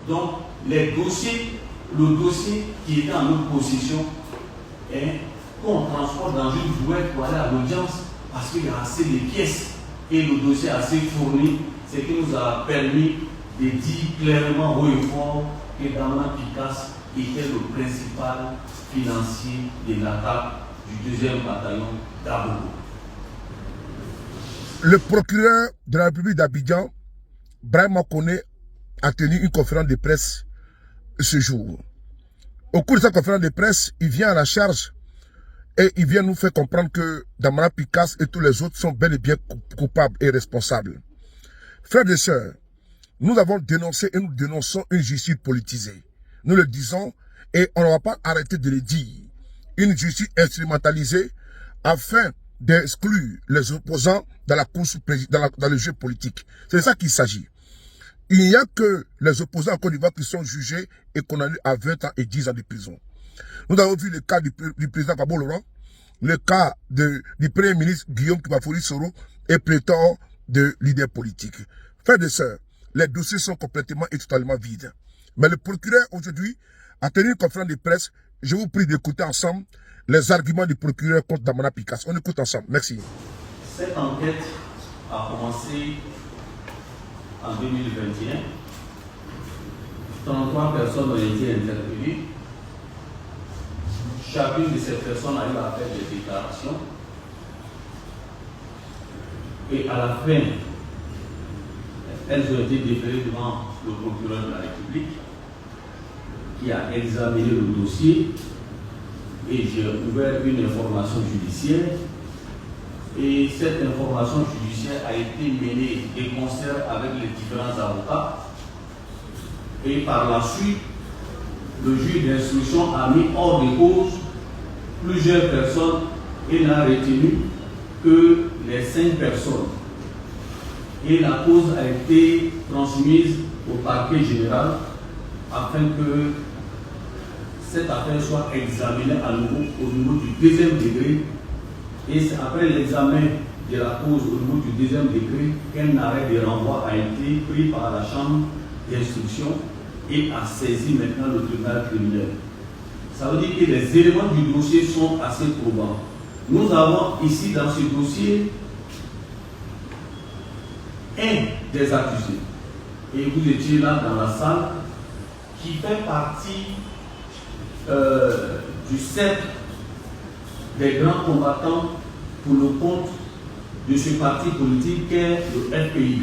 Donc, le dossier qui était en notre possession, qu'on transporte dans une brouette pour aller à l'audience, parce qu'il y a assez de pièces et le dossier est assez fourni, ce qui nous a permis de dire clairement haut et fort que Damana Picasse était le principal financier de l'attaque du 2e bataillon d'Abobo. Le procureur de la République d'Abidjan, Brahim Makoné, a tenu une conférence de presse ce jour. Au cours de sa conférence de presse, il vient à la charge et il vient nous faire comprendre que Damana Picasse et tous les autres sont bel et bien coupables et responsables. Frères et sœurs, nous avons dénoncé et nous dénonçons une justice politisée. Nous le disons et on ne va pas arrêter de le dire. Une justice instrumentalisée afin d'exclure les opposants dans la course dans le jeu politique. C'est de ça qu'il s'agit. Il n'y a que les opposants en Côte d'Ivoire qui sont jugés et condamnés à 20 ans et 10 ans de prison. Nous avons vu le cas du président Gbagbo Laurent, le cas du premier ministre Guillaume Kibafori Soro et pléthore de leaders politiques. Frères et sœurs, les dossiers sont complètement et totalement vides. Mais le procureur aujourd'hui a tenu une conférence de presse. Je vous prie d'écouter ensemble les arguments du procureur contre Damana Picasse. On écoute ensemble. Merci. Cette enquête a commencé en 2021. 33 personnes ont été interpellées. Chacune de ces personnes a eu à faire des déclarations. Et à la fin, elles ont été déférées devant le procureur de la République qui a examiné le dossier et j'ai ouvert une information judiciaire. Et cette information judiciaire a été menée de concert avec les différents avocats. Et par la suite, le juge d'instruction a mis hors de cause plusieurs personnes et n'a retenu que les 5 personnes. Et la cause a été transmise au parquet général afin que cette affaire soit examinée à nouveau au niveau du 2e degré. Et c'est après l'examen de la cause au niveau du 2e degré qu'un arrêt de renvoi a été pris par la chambre d'instruction et a saisi maintenant le tribunal criminel. Ça veut dire que les éléments du dossier sont assez probants. Nous avons ici dans ce dossier un des accusés, et vous étiez là dans la salle, qui fait partie du cercle des grands combattants pour le compte de ce parti politique qu'est le FPI.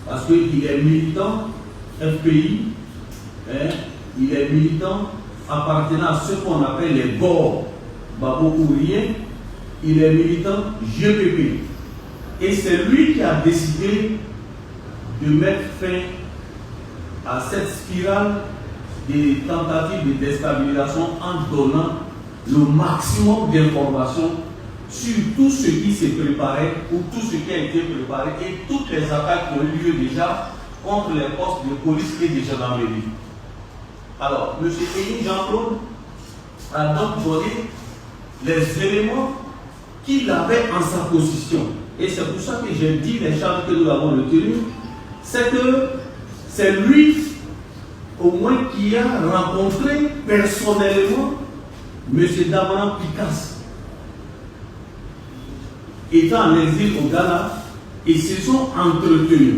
Parce qu'il est militant FPI, il est militant appartenant à ce qu'on appelle les bords Babo Ourien, il est militant GPP. Et c'est lui qui a décidé de mettre fin à cette spirale des tentatives de déstabilisation en donnant le maximum d'informations sur tout ce qui s'est préparé ou tout ce qui a été préparé et toutes les attaques qui ont eu lieu déjà contre les postes de police et de gendarmerie. Alors, M. Émile Jean-Claude a donc donné les éléments qu'il avait en sa position. Et c'est pour ça que j'ai dit les charges que nous avons retenues, c'est que c'est lui, au moins, qui a rencontré personnellement M. Damana Picasse. Étant en exil au Ghana, ils se sont entretenus.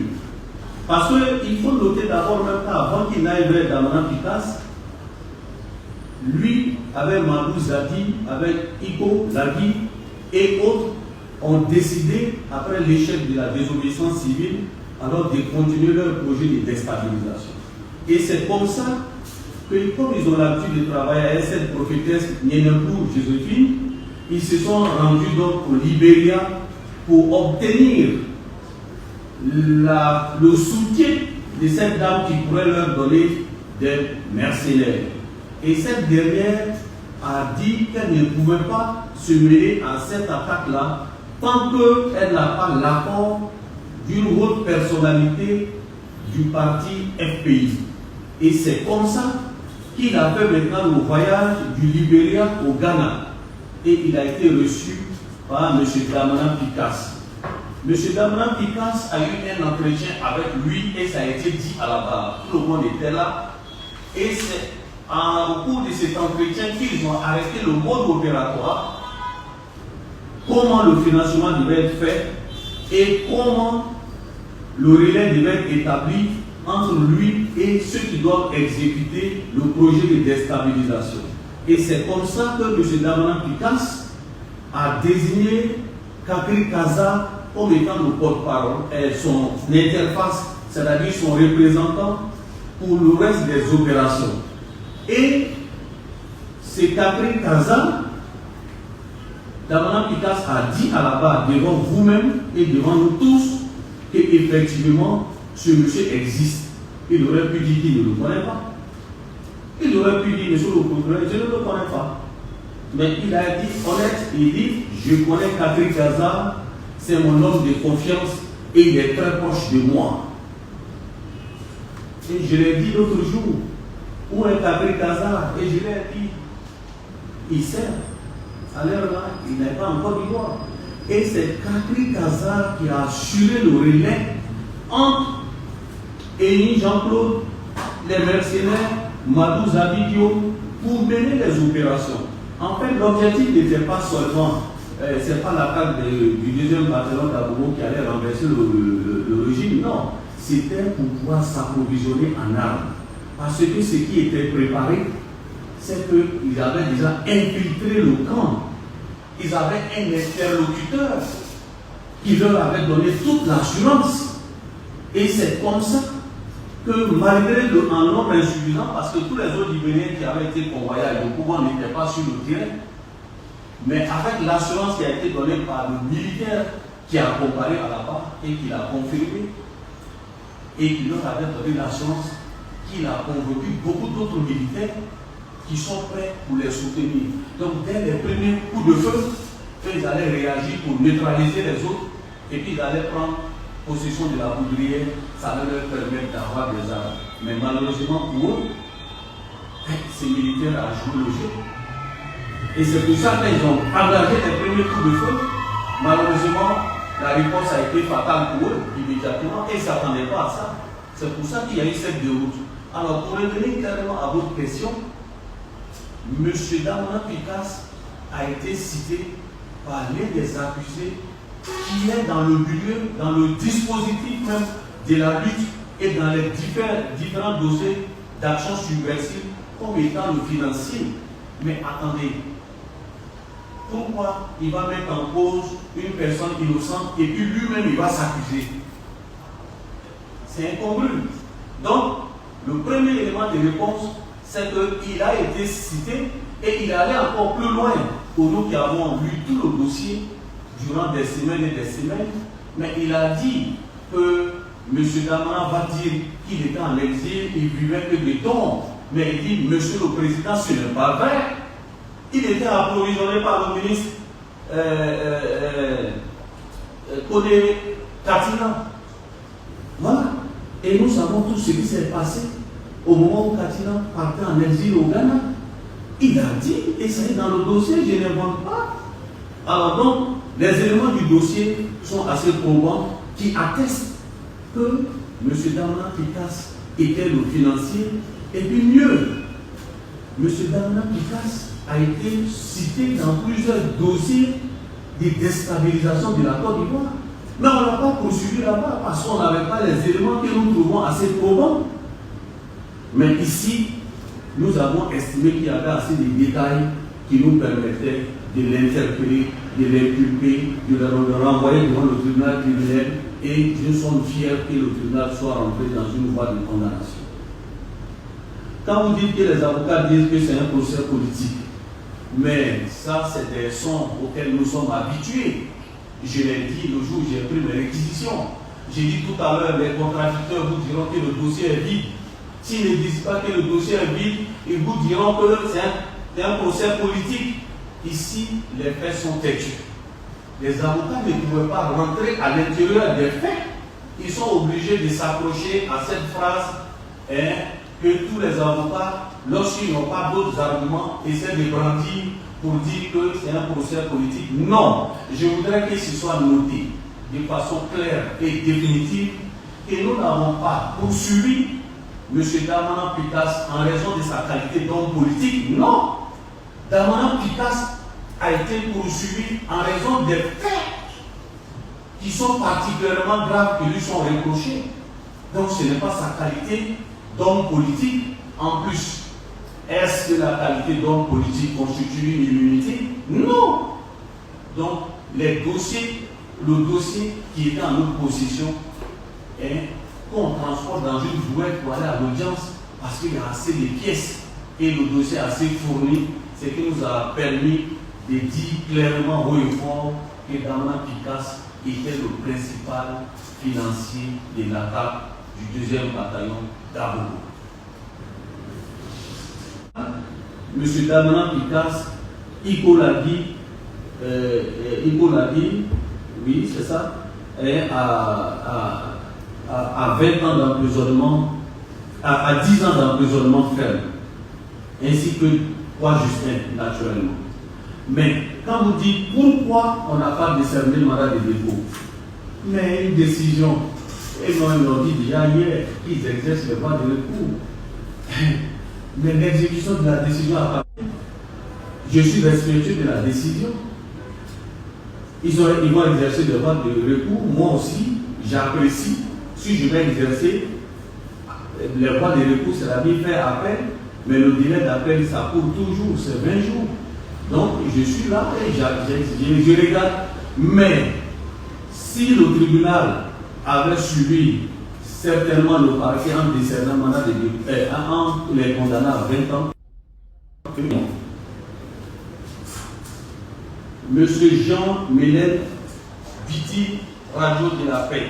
Parce qu'il faut noter d'abord même qu'avant qu'il n'aille vers Damana Picasse, lui, avec Mandou Zadi, avec Iko Lagui et autres, ont décidé, après l'échec de la désobéissance civile, alors de continuer leur projet de déstabilisation. Et c'est comme ça que, comme ils ont l'habitude de travailler avec cette prophétesse Nyenekou Joséphine, ils se sont rendus donc au Libéria pour obtenir le soutien de cette dame qui pourrait leur donner des mercenaires. Et cette dernière a dit qu'elle ne pouvait pas se mêler à cette attaque-là tant qu'elle n'a pas l'accord d'une haute personnalité du parti FPI. Et c'est comme ça qu'il a fait maintenant le voyage du Libéria au Ghana. Et il a été reçu par M. Damana Picasse. M. Damran Picasse a eu un entretien avec lui et ça a été dit à la barre. Tout le monde était là. Et c'est au cours de cet entretien qu'ils ont arrêté le mode opératoire, comment le financement devait être fait et comment le relais devait être établi entre lui et ceux qui doivent exécuter le projet de déstabilisation. Et c'est comme ça que M. Damran Picasse a désigné Kakri Kaza comme étant le porte-parole, son interface, c'est-à-dire son représentant pour le reste des opérations. Et c'est Kakri Kaza, Damran Picasse a dit à la barre devant vous-même et devant nous tous qu'effectivement ce monsieur existe. Il aurait pu dire qu'il ne le connaît pas. Il aurait pu dire, monsieur le procureur, je ne le connais pas. Mais il a dit honnête, il dit, je connais Kakri Kaza, c'est mon homme de confiance et il est très proche de moi. Et je l'ai dit l'autre jour, où est Kakri Kaza? Et je lui ai dit, il sert. À l'heure là, il n'est pas en Côte d'Ivoire. Et c'est Kakri Kaza qui a assuré le relais entre Eni Jean-Claude, les mercenaires, Madou Zabidio, pour mener les opérations. En fait, l'objectif n'était pas seulement, c'est pas l'attaque du deuxième bataillon d'Abobo qui allait renverser le régime, non. C'était pour pouvoir s'approvisionner en armes. Parce que ce qui était préparé, c'est qu'ils avaient déjà infiltré le camp. Ils avaient un interlocuteur qui leur avait donné toute l'assurance. Et c'est comme ça que malgré un nombre insuffisant, parce que tous les autres Libériens qui avaient été convoyés à Yopougon n'étaient pas sur le terrain, mais avec l'assurance qui a été donnée par le militaire qui a accompagné à la barre et qui l'a confirmé, et qui leur avait donné l'assurance qu'il a convoqué beaucoup d'autres militaires qui sont prêts pour les soutenir. Donc dès les premiers coups de feu, ils allaient réagir pour neutraliser les autres, et puis ils allaient prendre possession de la poudrière, ça allait leur permettre d'avoir des armes. Mais malheureusement pour eux, ces militaires ont joué le jeu. Et c'est pour ça qu'ils ont engagé les premiers coups de feu. Malheureusement, la réponse a été fatale pour eux immédiatement et ils ne s'attendaient pas à ça. C'est pour ça qu'il y a eu cette déroute. Alors, pour revenir clairement à votre question, M. Damran Picasse a été cité par l'un des accusés qui est dans le milieu, dans le dispositif même de la lutte et dans les différents dossiers d'action subversive comme étant le financier. Mais attendez, pourquoi il va mettre en cause une personne innocente et puis lui-même il va s'accuser? C'est incongru. Donc, le premier élément de réponse, c'est qu'il a été cité et il allait encore plus loin pour nous qui avons lu tout le dossier durant des semaines et des semaines. Mais il a dit que M. Damran va dire qu'il était en exil, il vivait que des dons. Mais il dit, Monsieur le Président, ce n'est pas vrai. Il était approvisionné par le ministre Kodé Katina. Voilà. Et nous savons tout ce qui s'est passé au moment où Katina partait en exil au Ghana. Il a dit, et ça est dans le dossier, je n'invente pas. Alors donc, les éléments du dossier sont assez probants qui attestent que M. Damran Picasse était le financier. Et puis mieux, M. Damran Picasse a été cité dans plusieurs dossiers de déstabilisation de la Côte d'Ivoire. Mais on ne l'a pas poursuivi là-bas parce qu'on n'avait pas les éléments que nous trouvons assez probants. Mais ici, nous avons estimé qu'il y avait assez de détails qui nous permettaient de l'interpeller, de l'inculper, de le renvoyer devant le tribunal criminel, et nous sommes fiers que le tribunal soit rentré dans une voie de condamnation. Quand vous dites que les avocats disent que c'est un procès politique, mais ça c'est des sons auxquels nous sommes habitués. Je l'ai dit le jour où j'ai pris mes réquisitions. J'ai dit tout à l'heure, les contradicteurs vous diront que le dossier est vide. S'ils ne disent pas que le dossier est vide, ils vous diront que c'est un procès politique. Ici, les faits sont têtus. Les avocats ne pouvaient pas rentrer à l'intérieur des faits. Ils sont obligés de s'accrocher à cette phrase que tous les avocats, lorsqu'ils n'ont pas d'autres arguments, essaient de brandir pour dire que c'est un procès politique. Non, je voudrais que ce soit noté. de façon claire et définitive que nous n'avons pas poursuivi M. Damanan Pitas en raison de sa qualité d'homme politique. Non! Damanan Pitas a été poursuivi en raison des faits qui sont particulièrement graves qui lui sont reprochés. Donc ce n'est pas sa qualité d'homme politique. En plus, est-ce que la qualité d'homme politique constitue une immunité? Non! Donc le dossier qui était en notre possession, qu'on transporte dans une brouette pour aller à l'audience parce qu'il y a assez de pièces et le dossier est assez fourni, ce qui nous a permis de dire clairement haut et fort que Damanan Pitas était le principal financier de l'attaque du 2e bataillon d'Abobo. M. Damanan Pitas, Iko l'a dit, oui, c'est ça, à 20 ans d'emprisonnement, à 10 ans d'emprisonnement ferme, ainsi que 3 Justin, naturellement. Mais quand vous dites pourquoi on n'a pas décerné le mandat de dépôt, mais une décision, et nous on leur dit déjà hier qu'ils exercent le droit de recours. Mais l'exécution de la décision appartient. Je suis respectueux de la décision. Ils vont exercer le droit de recours. Moi aussi, j'apprécie. Si je vais exercer le droit de recours, c'est la vie faire appel. Mais le délai d'appel, ça court toujours, c'est 20 jours. Donc, je suis là et je regarde. Mais, si le tribunal avait suivi certainement le parquet en décernant mandat de dépôt, en les condamnant à 20 ans, Monsieur Jean Mélène Biti, Radio de la Paix.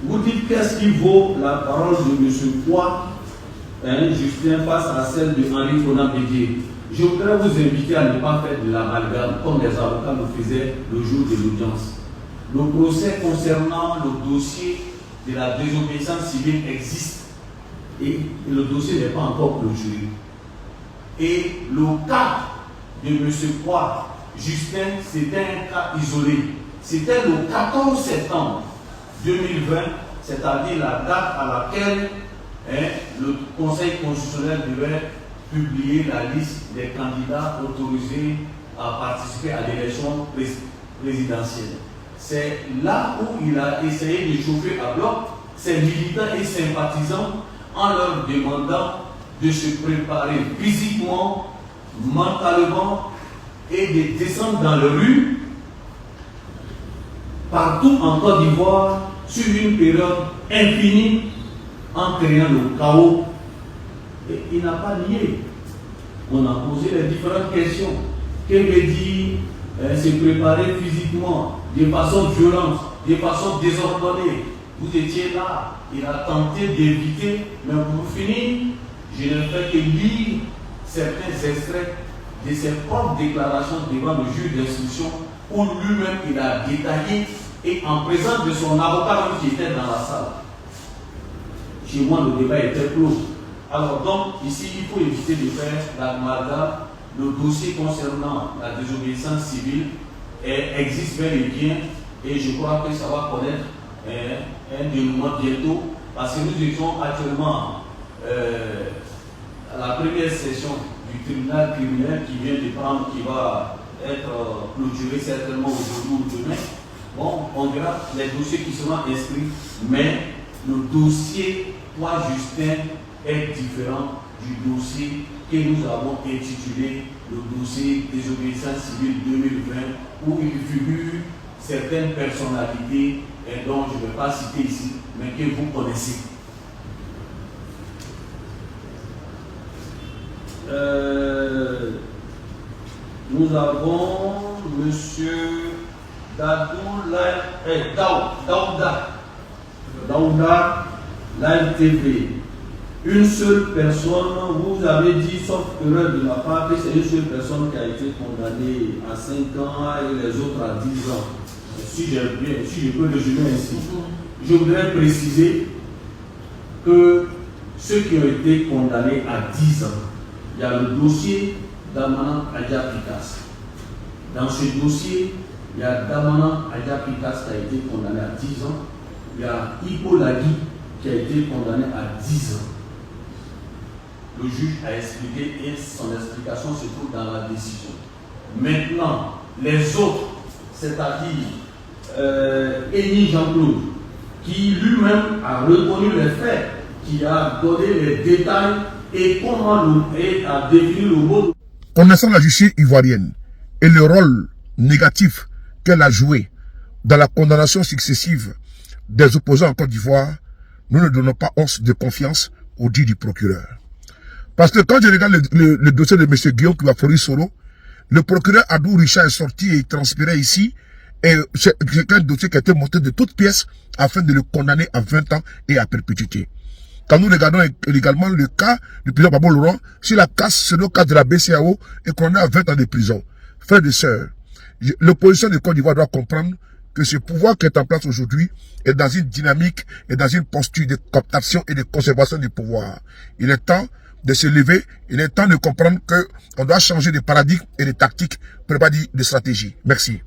Vous dites qu'est-ce qui vaut la parole de M. Poix, Justin, face à celle de Henri Conan Bédier. Je voudrais vous inviter à ne pas faire de l'amalgame comme les avocats le faisaient le jour de l'audience. Le procès concernant le dossier de la désobéissance civile existe et le dossier n'est pas encore clôturé. Et le cas de M. Poix, Justin, c'était un cas isolé. C'était le 14 septembre 2020, c'est-à-dire la date à laquelle le Conseil constitutionnel devait publier la liste des candidats autorisés à participer à l'élection présidentielle. C'est là où il a essayé de chauffer à bloc ses militants et sympathisants en leur demandant de se préparer physiquement, mentalement et de descendre dans la rue partout en Côte d'Ivoire sur une période infinie en créant le chaos. Et il n'a pas nié. On a posé les différentes questions. Quel veut dire se préparer physiquement, de façon violente, de façon désordonnée? Vous étiez là, il a tenté d'éviter, mais pour finir, je ne fais que lire certains extraits de ses propres déclarations devant le juge d'instruction où lui-même il a détaillé et en présence de son avocat qui était dans la salle. Chez moi, le débat était clos. Alors donc, ici, il faut éviter de faire l'amalgame. Le dossier concernant la désobéissance civile existe bel et bien et je crois que ça va connaître un dénouement bientôt parce que nous étions actuellement à la première session du tribunal criminel qui vient de prendre, qui va être clôturé certainement aujourd'hui ou demain. Bon, on verra les dossiers qui seront inscrits, mais le dossier Poix Justin est différent du dossier que nous avons intitulé le dossier désobéissance civile 2020, où il figure certaines personnalités dont je ne vais pas citer ici, mais que vous connaissez. Nous avons M. Daouda, Live TV. Une seule personne, vous avez dit, sauf erreur de ma part, que c'est une seule personne qui a été condamnée à 5 ans et les autres à 10 ans. Si je peux résumer ainsi. Je voudrais préciser que ceux qui ont été condamnés à 10 ans, il y a le dossier Damanan Pitas. Dans ce dossier, Il y a Damana Adjapikas qui a été condamné à 10 ans. Il y a Hippo Lagui qui a été condamné à 10 ans. Le juge a expliqué et son explication se trouve dans la décision. Maintenant, les autres, c'est-à-dire Eni Jean-Claude, qui lui-même a reconnu les faits, qui a donné les détails et comment et a défini le mot. Connaissant la justice ivoirienne et le rôle négatif qu'elle a joué dans la condamnation successive des opposants en Côte d'Ivoire, nous ne donnons pas once de confiance au dit du procureur. Parce que quand je regarde le dossier de M. Guillaume Kouafori-Soro, le procureur Adou Richard est sorti et il transpirait ici. Et c'est un dossier qui a été monté de toutes pièces afin de le condamner à 20 ans et à perpétuité. Quand nous regardons également le cas du président Gbagbo Laurent, si la casse, c'est le cas de la BCAO, est condamné à 20 ans de prison. Frères et sœurs, l'opposition de Côte d'Ivoire doit comprendre que ce pouvoir qui est en place aujourd'hui est dans une dynamique et dans une posture de cooptation et de conservation du pouvoir. Il est temps de se lever, il est temps de comprendre qu'on doit changer de paradigme et de tactique, pour ne pas dire de stratégie. Merci.